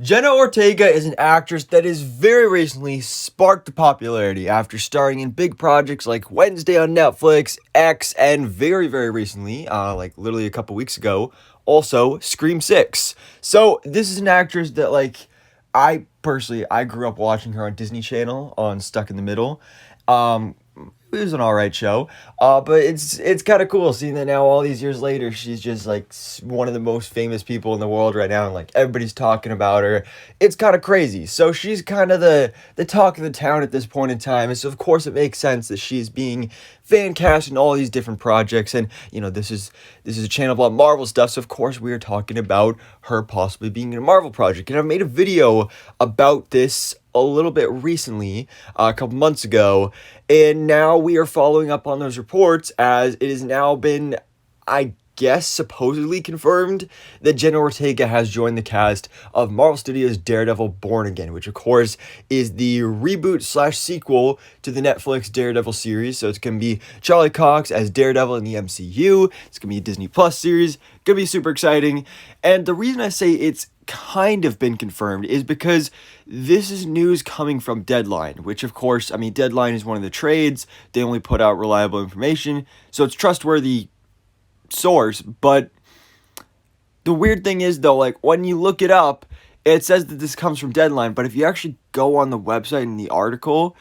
Jenna Ortega is an actress that has very recently sparked popularity after starring in big projects like Wednesday on Netflix, X, and very recently, like literally a couple weeks ago, also Scream 6. So this is an actress that I grew up watching her on Disney Channel on Stuck in the Middle. It was an alright show. But it's kind of cool seeing that now all these years later, she's just like one of the most famous people in the world right now, and like everybody's talking about her. It's kind of crazy. So she's kind of the talk of the town at this point in time, and so of course it makes sense that she's being fan cast in all these different projects. And this is a channel about Marvel stuff, so of course we are talking about her possibly being in a Marvel project. And I've made a video about this a little bit recently, a couple months ago, and now we are following up on those reports as it has now been, I guess, supposedly confirmed that Jenna Ortega has joined the cast of Marvel Studios' Daredevil Born Again, which of course is the reboot slash sequel to the Netflix Daredevil series. So it's going to be Charlie Cox as Daredevil in the MCU. It's going to be a Disney Plus series. Going to be super exciting. And the reason I say it's kind of been confirmed is because this is news coming from Deadline, which of course, Deadline is one of the trades. They only put out reliable information, so it's trustworthy source. But the weird thing is though, like when you look it up, it says that this comes from Deadline, but if you actually go on the website in the article,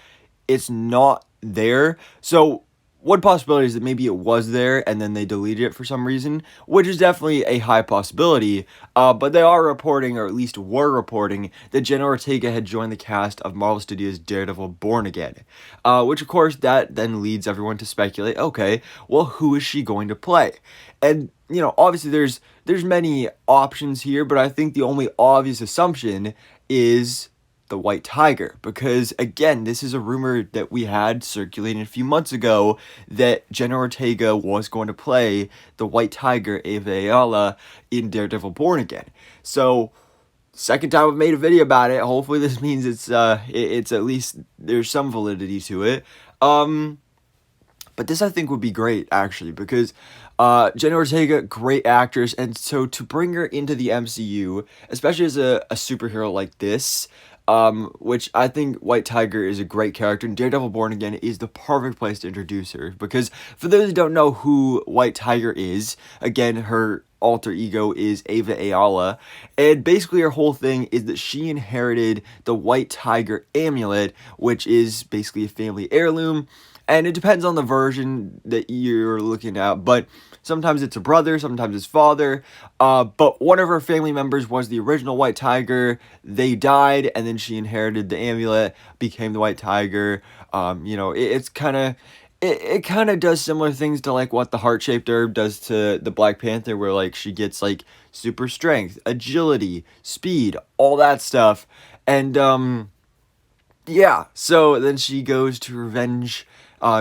it's not there. So one possibility is that maybe it was there and then they deleted it for some reason, which is definitely a high possibility. But they are reporting, or at least were reporting, that Jenna Ortega had joined the cast of Marvel Studios' Daredevil Born Again. Which, of course, that then leads everyone to speculate, okay, well, who is she going to play? And, obviously there's many options here, but I think the only obvious assumption is the White Tiger, because again, this is a rumor that we had circulating a few months ago that Jenna Ortega was going to play the White Tiger, Ava Ayala, in Daredevil Born Again. So, second time I've made a video about it. Hopefully this means it's at least there's some validity to it. But this I think would be great actually, because Jenna Ortega, great actress, and so to bring her into the MCU, especially as a superhero like this, which I think White Tiger is a great character, and Daredevil Born Again is the perfect place to introduce her, because for those who don't know who White Tiger is, again, her alter ego is Ava Ayala, and basically her whole thing is that she inherited the White Tiger amulet, which is basically a family heirloom, and it depends on the version that you're looking at, but sometimes it's a brother, sometimes it's father, but one of her family members was the original White Tiger. They died, and then she inherited the amulet, became the White Tiger. It's kind of... It kind of does similar things to like what the heart-shaped herb does to the Black Panther, where like she gets like super strength, agility, speed, all that stuff. And yeah, so then she goes to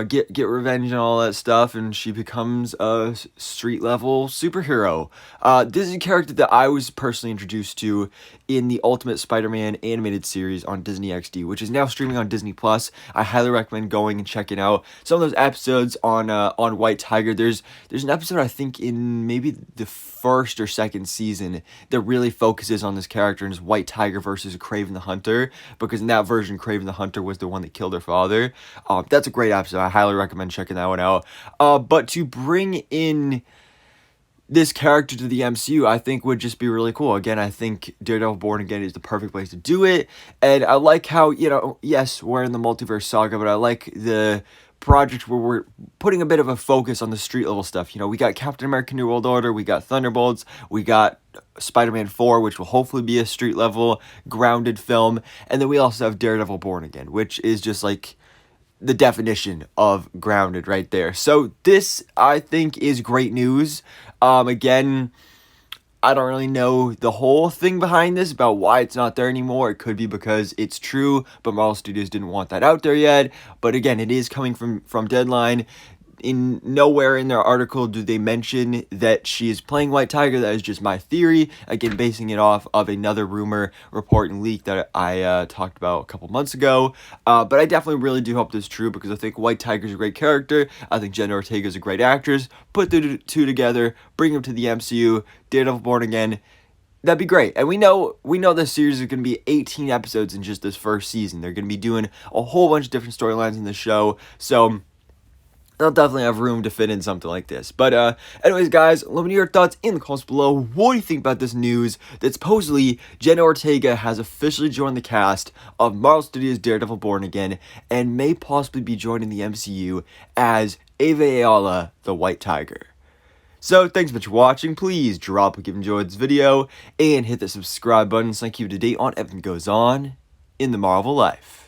get revenge and all that stuff, and she becomes a street level superhero. This is a character that I was personally introduced to in the Ultimate Spider-Man animated series on Disney XD, which is now streaming on Disney Plus. I highly recommend going and checking out some of those episodes on White Tiger. There's an episode I think in maybe the first or second season that really focuses on this character and is White Tiger versus Kraven the Hunter, because in that version Kraven the Hunter was the one that killed her father. That's a great episode. I highly recommend checking that one out. But to bring in this character to the MCU, I think would just be really cool. Again, I think Daredevil Born Again is the perfect place to do it. And I like how, yes, we're in the multiverse saga, but I like the project where we're putting a bit of a focus on the street level stuff. We got Captain America New World Order, we got Thunderbolts, we got Spider-Man 4, which will hopefully be a street level grounded film. And then we also have Daredevil Born Again, which is just like the definition of grounded right there. So this, I think, is great news. Again, I don't really know the whole thing behind this about why it's not there anymore. It could be because it's true, but Marvel Studios didn't want that out there yet. But again, it is coming from Deadline. In nowhere in their article do they mention that she is playing White Tiger. That is just my theory. Again, basing it off of another rumor, report, and leak that I talked about a couple months ago. But I definitely really do hope this is true, because I think White Tiger is a great character. I think Jenna Ortega is a great actress. Put the two together, bring them to the MCU. Daredevil Born Again That'd be great. And we know this series is going to be 18 episodes in just this first season. They're going to be doing a whole bunch of different storylines in the show. So they'll definitely have room to fit in something like this. But anyways, guys, let me know your thoughts in the comments below. What do you think about this news that supposedly Jenna Ortega has officially joined the cast of Marvel Studios' Daredevil Born Again and may possibly be joining the MCU as Ava Ayala, the White Tiger? So, thanks so much for watching. Please drop a like if you enjoyed this video and hit the subscribe button so I can keep you up to date on everything that goes on in the Marvel life.